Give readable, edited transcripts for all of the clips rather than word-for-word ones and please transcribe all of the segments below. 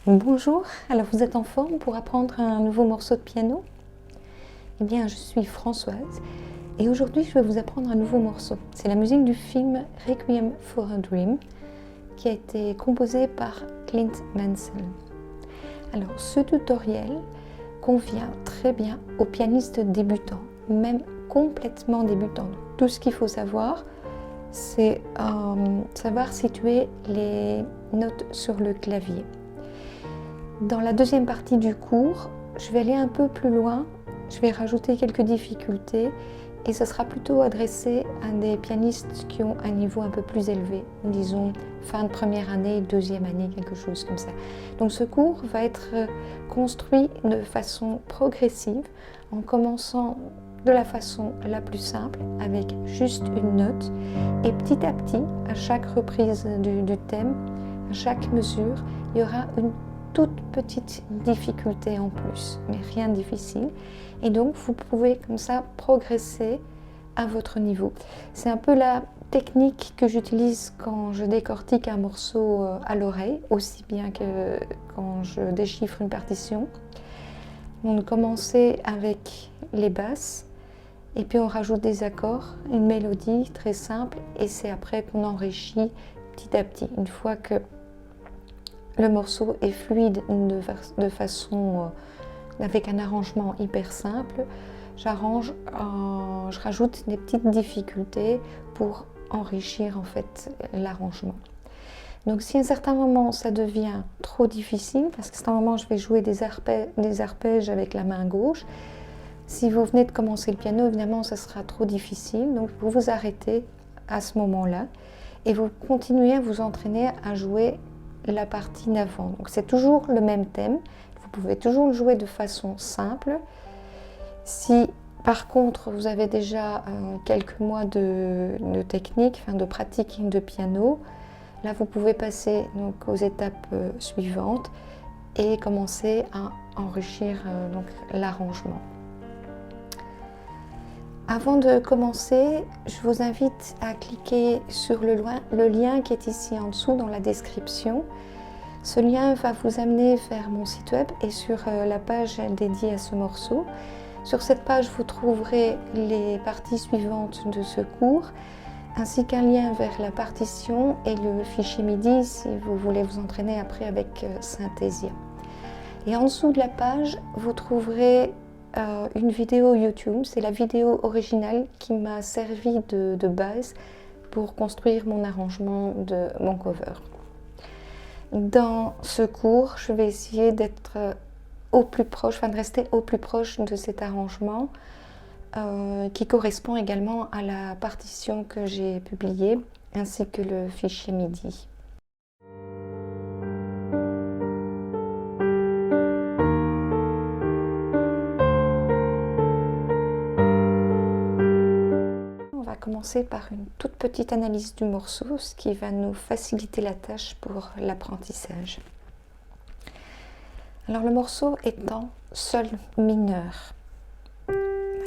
Bonjour, alors vous êtes en forme pour apprendre un nouveau morceau de piano? Eh bien, je suis Françoise et aujourd'hui je vais vous apprendre un nouveau morceau. C'est la musique du film Requiem for a Dream qui a été composé par Clint Mansell. Alors, ce tutoriel convient très bien aux pianistes débutants, même complètement débutants. Tout ce qu'il faut savoir, c'est savoir situer les notes sur le clavier. Dans la deuxième partie du cours, je vais aller un peu plus loin, je vais rajouter quelques difficultés et ce sera plutôt adressé à des pianistes qui ont un niveau un peu plus élevé, disons fin de première année, deuxième année, quelque chose comme ça. Donc ce cours va être construit de façon progressive en commençant de la façon la plus simple avec juste une note et petit à petit, à chaque reprise du thème, à chaque mesure, il y aura une toute petite difficulté en plus, mais rien de difficile. Et donc, vous pouvez comme ça progresser à votre niveau. C'est un peu la technique que j'utilise quand je décortique un morceau à l'oreille, aussi bien que quand je déchiffre une partition. On commençait avec les basses, et puis on rajoute des accords, une mélodie très simple, et c'est après qu'on enrichit petit à petit. Une fois que le morceau est fluide de façon avec un arrangement hyper simple, je rajoute des petites difficultés pour enrichir en fait l'arrangement. Donc si à un certain moment ça devient trop difficile, parce que c'est un moment je vais jouer des arpèges avec la main gauche, si vous venez de commencer le piano, évidemment ça sera trop difficile, donc vous vous arrêtez à ce moment-là et vous continuez à vous entraîner à jouer la partie d'avant. Donc c'est toujours le même thème, vous pouvez toujours le jouer de façon simple. Si par contre vous avez déjà quelques mois de technique, de pratique de piano, là vous pouvez passer donc aux étapes suivantes et commencer à enrichir donc l'arrangement. Avant de commencer, je vous invite à cliquer sur le lien qui est ici en dessous dans la description. Ce lien va vous amener vers mon site web et sur la page dédiée à ce morceau. Sur cette page, vous trouverez les parties suivantes de ce cours, ainsi qu'un lien vers la partition et le fichier MIDI si vous voulez vous entraîner après avec Synthesia. Et en dessous de la page, vous trouverez une vidéo YouTube, c'est la vidéo originale qui m'a servi de base pour construire mon arrangement de mon cover. Dans ce cours, je vais essayer d'être au plus proche, de rester au plus proche de cet arrangement qui correspond également à la partition que j'ai publiée ainsi que le fichier MIDI. Commencer par une toute petite analyse du morceau, ce qui va nous faciliter la tâche pour l'apprentissage. Alors le morceau est en sol mineur.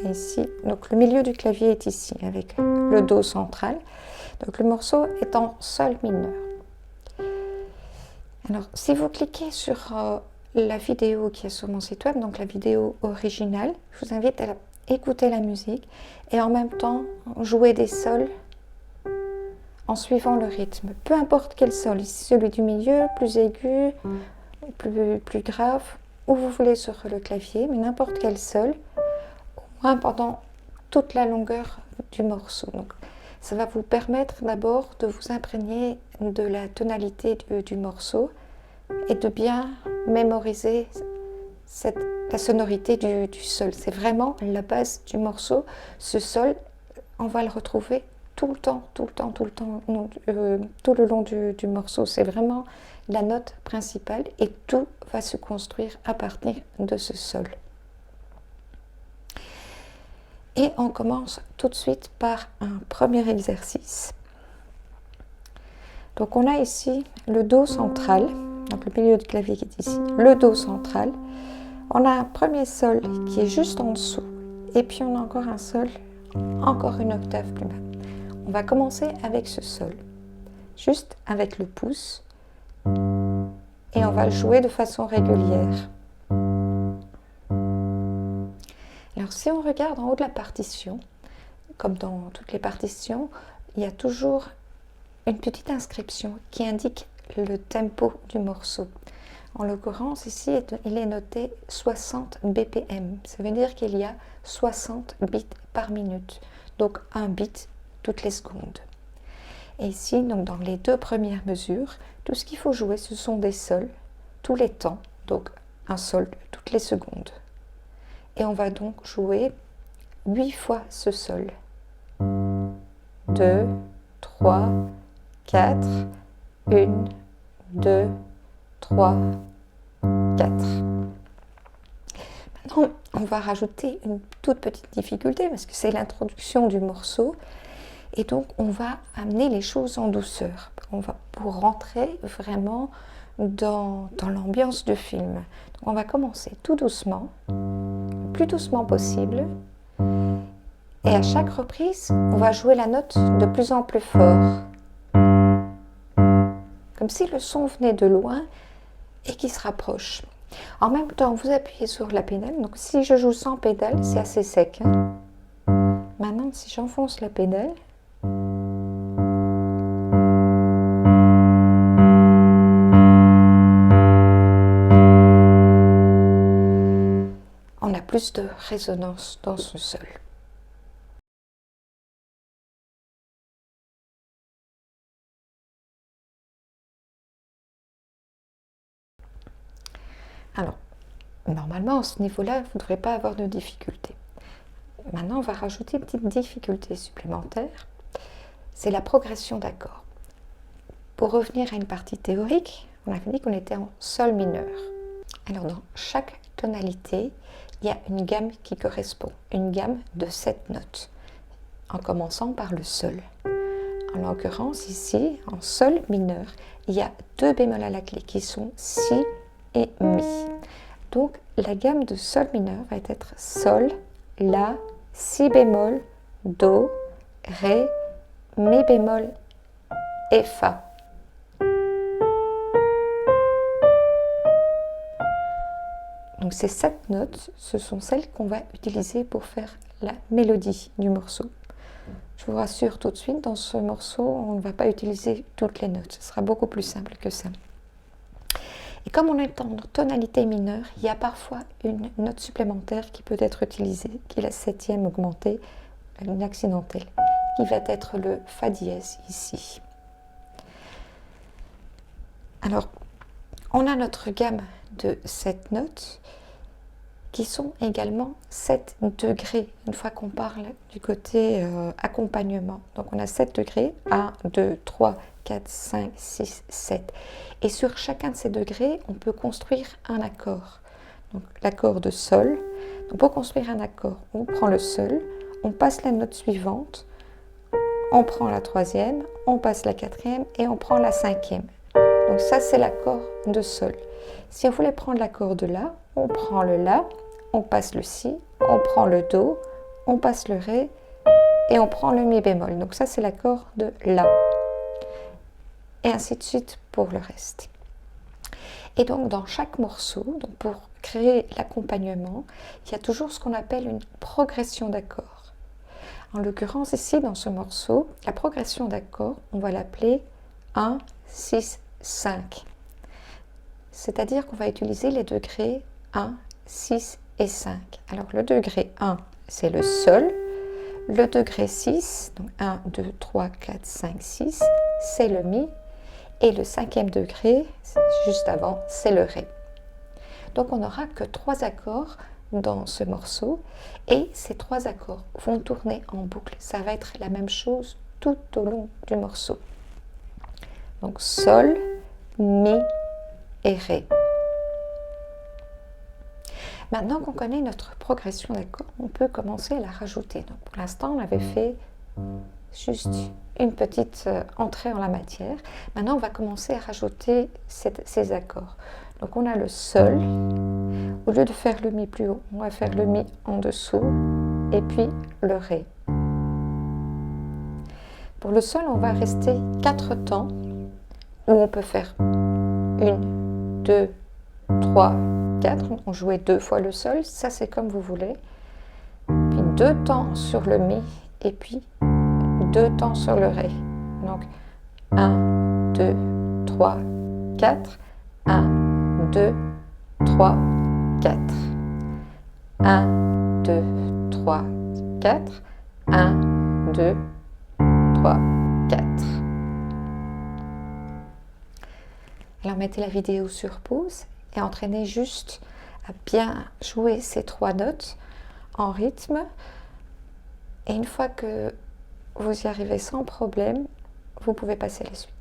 Ici, donc le milieu du clavier est ici avec le do central. Donc le morceau est en sol mineur. Alors si vous cliquez sur la vidéo qui est sur mon site web, donc la vidéo originale, je vous invite à écouter la musique et en même temps jouer des sols en suivant le rythme. Peu importe quel sol, ici celui du milieu, plus aigu, plus grave, où vous voulez sur le clavier, mais n'importe quel sol, au moins pendant toute la longueur du morceau. Donc, ça va vous permettre d'abord de vous imprégner de la tonalité du morceau et de bien mémoriser la sonorité du sol. C'est vraiment la base du morceau. Ce sol, on va le retrouver tout le temps, tout le long du morceau. C'est vraiment la note principale et tout va se construire à partir de ce sol. Et on commence tout de suite par un premier exercice. Donc on a ici le do central, donc le milieu du clavier qui est ici, le do central. On a un premier sol qui est juste en dessous et puis on a encore un sol, encore une octave plus bas. On va commencer avec ce sol, juste avec le pouce et on va le jouer de façon régulière. Alors si on regarde en haut de la partition, comme dans toutes les partitions, il y a toujours une petite inscription qui indique le tempo du morceau. En l'occurrence, ici, il est noté 60 BPM. Ça veut dire qu'il y a 60 bits par minute. Donc, un bit toutes les secondes. Et ici, donc, dans les deux premières mesures, tout ce qu'il faut jouer, ce sont des sols tous les temps. Donc, un sol toutes les secondes. Et on va donc jouer 8 fois ce sol. 2, 3, 4, 1, 2, 3, 4. Maintenant, on va rajouter une toute petite difficulté parce que c'est l'introduction du morceau. Et donc, on va amener les choses en douceur. Pour rentrer vraiment dans l'ambiance du film. Donc, on va commencer tout doucement, le plus doucement possible. Et à chaque reprise, on va jouer la note de plus en plus fort. Comme si le son venait de loin et qu'il se rapproche. En même temps, vous appuyez sur la pédale. Donc si je joue sans pédale, c'est assez sec. Maintenant, si j'enfonce la pédale, on a plus de résonance dans ce sol. Alors, normalement, à ce niveau-là, vous ne devrez pas avoir de difficulté. Maintenant, on va rajouter une petite difficulté supplémentaire. C'est la progression d'accords. Pour revenir à une partie théorique, on avait dit qu'on était en sol mineur. Alors, dans chaque tonalité, il y a une gamme qui correspond, une gamme de 7 notes, en commençant par le sol. En l'occurrence, ici, en sol mineur, il y a 2 bémols à la clé qui sont si et mi. Donc, la gamme de sol mineur va être sol, la, si bémol, do, ré, mi bémol et fa. Donc ces 7 notes, ce sont celles qu'on va utiliser pour faire la mélodie du morceau. Je vous rassure tout de suite, dans ce morceau, on ne va pas utiliser toutes les notes. Ce sera beaucoup plus simple que ça. Et comme on est en tonalité mineure, il y a parfois une note supplémentaire qui peut être utilisée, qui est la 7e augmentée, une accidentelle, qui va être le fa dièse ici. Alors, on a notre gamme de 7 notes qui sont également 7 degrés, une fois qu'on parle du côté accompagnement. Donc on a 7 degrés, 1, 2, 3, 4, 5, 6, 7. Et sur chacun de ces degrés, on peut construire un accord. Donc l'accord de sol. Donc pour construire un accord, on prend le sol, on passe la note suivante, on prend la 3e, on passe la 4e et on prend la 5e. Donc ça, c'est l'accord de sol. Si on voulait prendre l'accord de la, on prend le la, on passe le si, on prend le do, on passe le ré et on prend le mi bémol. Donc ça, c'est l'accord de la. Et ainsi de suite pour le reste. Et donc, dans chaque morceau, donc pour créer l'accompagnement, il y a toujours ce qu'on appelle une progression d'accords. En l'occurrence, ici, dans ce morceau, la progression d'accords, on va l'appeler 1, 6, 5. C'est-à-dire qu'on va utiliser les degrés 1, 6 et 5. Alors le degré 1, c'est le sol. Le degré 6, donc 1, 2, 3, 4, 5, 6, c'est le mi. Et le 5e degré, juste avant, c'est le ré. Donc on n'aura que 3 accords dans ce morceau. Et ces 3 accords vont tourner en boucle. Ça va être la même chose tout au long du morceau. Donc sol, mi et ré. Maintenant qu'on connaît notre progression d'accords, on peut commencer à la rajouter. Donc pour l'instant, on avait fait juste une petite entrée en la matière. Maintenant, on va commencer à rajouter ces accords. Donc on a le sol. Au lieu de faire le mi plus haut, on va faire le mi en dessous et puis le ré. Pour le sol, on va rester 4 temps où on peut faire 1, 2, 3, 4. On jouait 2 fois le sol, ça c'est comme vous voulez. Puis 2 temps sur le mi et puis 2 temps sur le ré. Donc 1, 2, 3, 4. 1, 2, 3, 4. 1, 2, 3, 4. 1, 2, 3, 4. Alors mettez la vidéo sur pause et entraînez juste à bien jouer ces 3 notes en rythme. Et une fois que vous y arrivez sans problème, vous pouvez passer à la suite.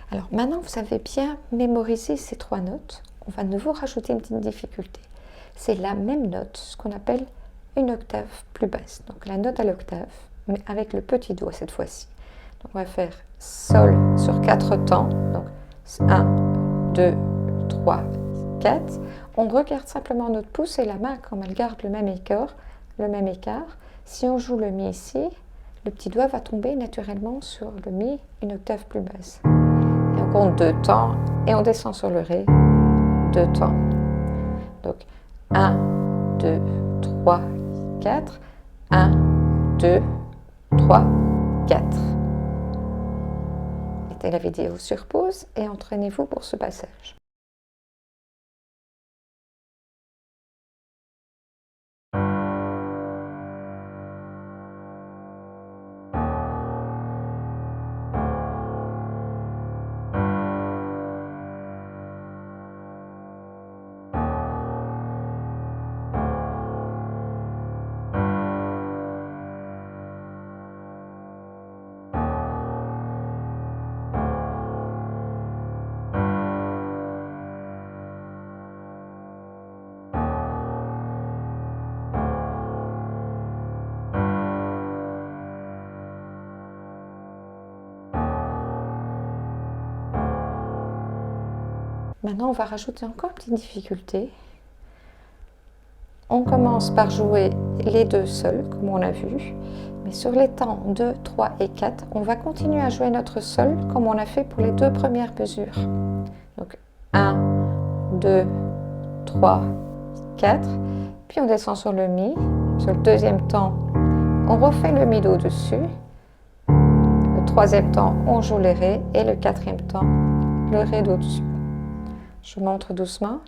Alors maintenant, vous avez bien mémorisé ces 3 notes. On va de nouveau rajouter une petite difficulté. C'est la même note, ce qu'on appelle une octave plus basse. Donc la note à l'octave, mais avec le petit doigt cette fois-ci. Donc on va faire Sol sur 4 temps. Donc 1, 2, 3, 4. On regarde simplement notre pouce et la main comme elle garde le même écart. Si on joue le Mi ici, le petit doigt va tomber naturellement sur le Mi, une octave plus basse. Et on compte 2 temps et on descend sur le Ré, 2 temps. Donc 1, 2, 3, 4. 1, 2, 3, 4. Mettez la vidéo sur pause et entraînez-vous pour ce passage. Maintenant, on va rajouter encore une petite difficulté. On commence par jouer les 2 sols, comme on a vu. Mais sur les temps 2, 3 et 4, on va continuer à jouer notre sol, comme on a fait pour les 2 premières mesures. Donc 1, 2, 3, 4. Puis on descend sur le Mi. Sur le deuxième temps, on refait le Mi do dessus. Le troisième temps, on joue les Ré. Et le quatrième temps, le Ré do dessus. Je montre doucement.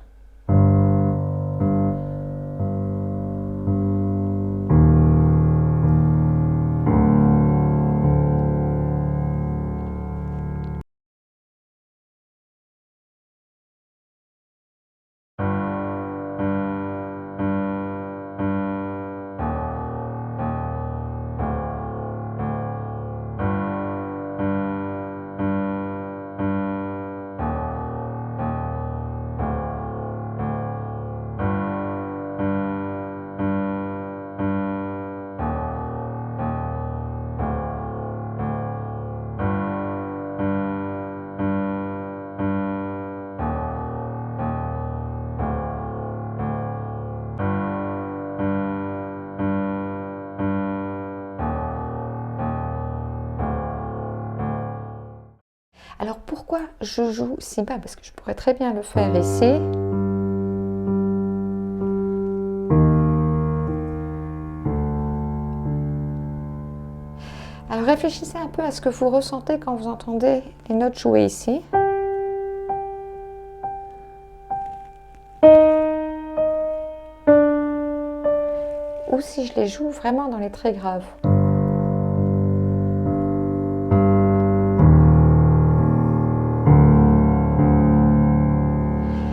Alors pourquoi je joue si bas? Parce que je pourrais très bien le faire ici. Alors réfléchissez un peu à ce que vous ressentez quand vous entendez les notes jouer ici. Ou si je les joue vraiment dans les très graves.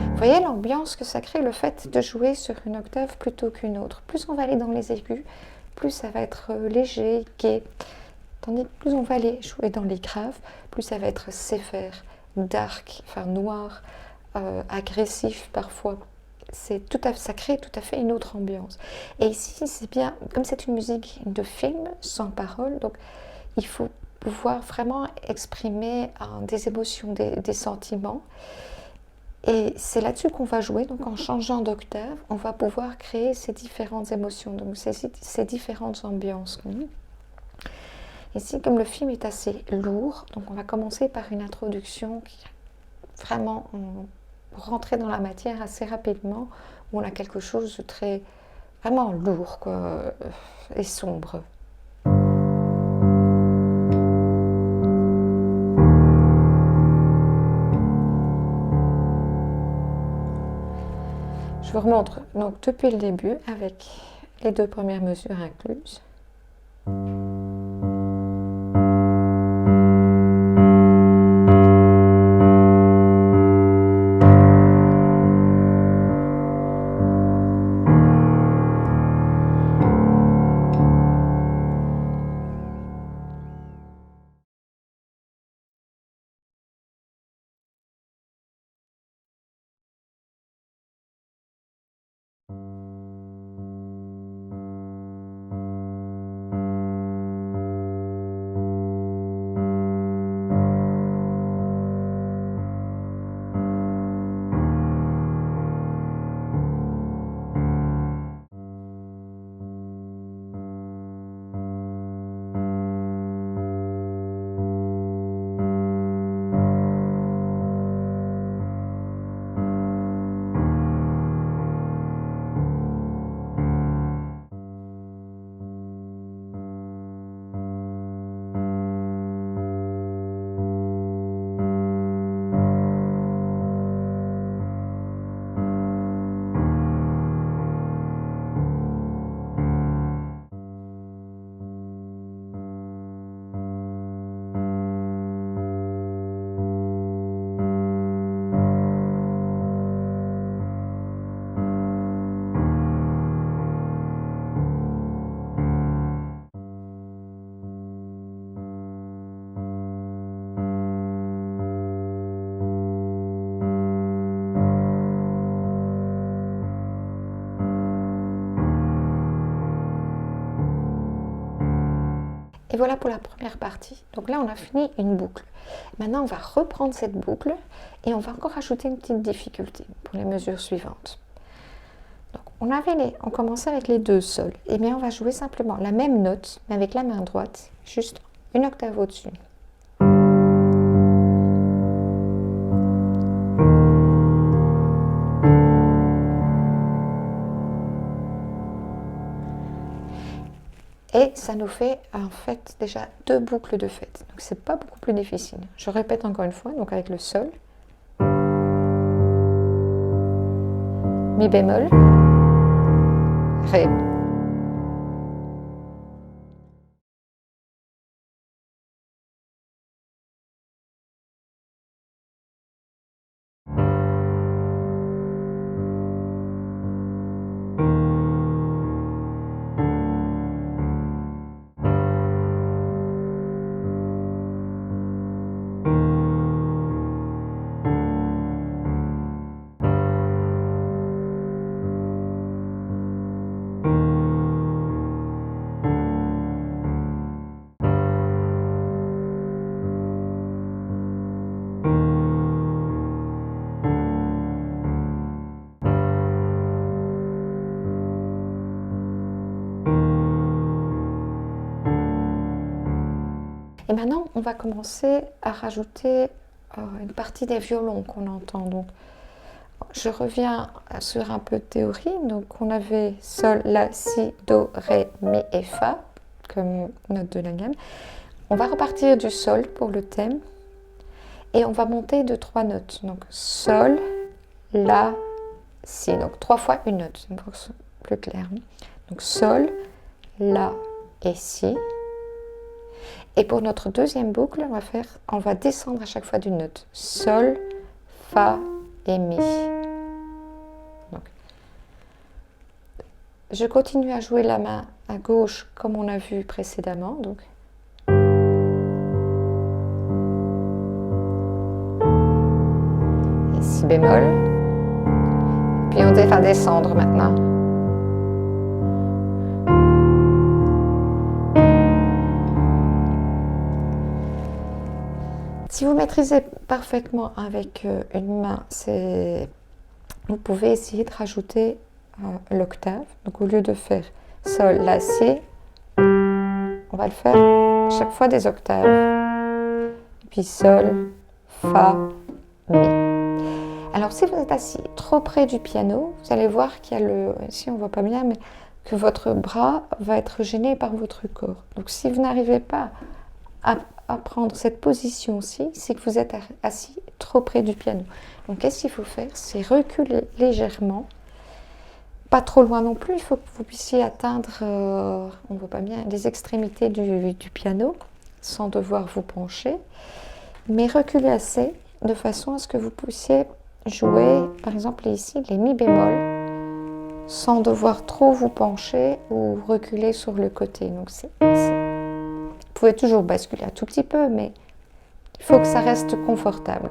Vous voyez, l'ambiance que ça crée, le fait de jouer sur une octave plutôt qu'une autre. Plus on va aller dans les aigus, plus ça va être léger, gai. Tandis que plus on va aller jouer dans les graves, plus ça va être sévère, dark, enfin noir, agressif parfois. Ça crée tout à fait une autre ambiance. Et ici, c'est bien, comme c'est une musique de film sans parole, donc il faut pouvoir vraiment exprimer des émotions, des sentiments. Et c'est là-dessus qu'on va jouer. Donc en changeant d'octave, on va pouvoir créer ces différentes émotions, donc ces différentes ambiances. Ici, comme le film est assez lourd, donc on va commencer par une introduction qui vraiment rentrer dans la matière assez rapidement, où on a quelque chose de très vraiment lourd quoi, et sombre. Je vous remontre donc depuis le début avec les 2 premières mesures incluses. Et voilà pour la première partie. Donc là, on a fini une boucle. Maintenant, on va reprendre cette boucle et on va encore ajouter une petite difficulté pour les mesures suivantes. Donc, on commençait avec les 2 sols. Et bien, on va jouer simplement la même note, mais avec la main droite, juste une octave au-dessus. Et ça nous fait en fait déjà 2 boucles de fête. Donc c'est pas beaucoup plus difficile. Je répète encore une fois, donc avec le sol, mi bémol, ré. Et maintenant, on va commencer à rajouter une partie des violons qu'on entend. Donc, je reviens sur un peu de théorie. Donc, on avait Sol, La, Si, Do, Ré, Mi et Fa comme note de la gamme. On va repartir du Sol pour le thème et on va monter de 3 notes. Donc, Sol, La, Si. Donc, 3 fois une note, pour que ce soit plus clair. Donc, Sol, La et Si. Et pour notre deuxième boucle, on va descendre à chaque fois d'une note. Sol, Fa et Mi. je continue à jouer la main à gauche comme on a vu précédemment. Donc. Et si bémol. Puis on va descendre maintenant. Si vous maîtrisez parfaitement avec une main, vous pouvez essayer de rajouter l'octave. Donc au lieu de faire Sol, La, Si, on va le faire chaque fois des octaves. Puis Sol, Fa, Mi. Alors si vous êtes assis trop près du piano, vous allez voir qu'il y a ici on ne voit pas bien, mais que votre bras va être gêné par votre corps. Donc si vous n'arrivez pas à prendre cette position-ci, c'est que vous êtes assis trop près du piano. Donc qu'est-ce qu'il faut faire? C'est reculer légèrement, pas trop loin non plus, il faut que vous puissiez atteindre, on ne voit pas bien, les extrémités du piano, sans devoir vous pencher, mais reculer assez, de façon à ce que vous puissiez jouer, par exemple ici, les mi bémol, sans devoir trop vous pencher ou reculer sur le côté. Donc vous pouvez toujours basculer un tout petit peu, mais il faut que ça reste confortable.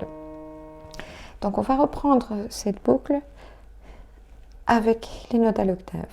Donc on va reprendre cette boucle avec les notes à l'octave.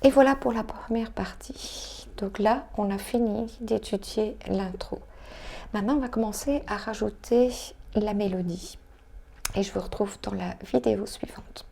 Et voilà pour la première partie. Donc là, on a fini d'étudier l'intro. Maintenant, on va commencer à rajouter la mélodie. Et je vous retrouve dans la vidéo suivante.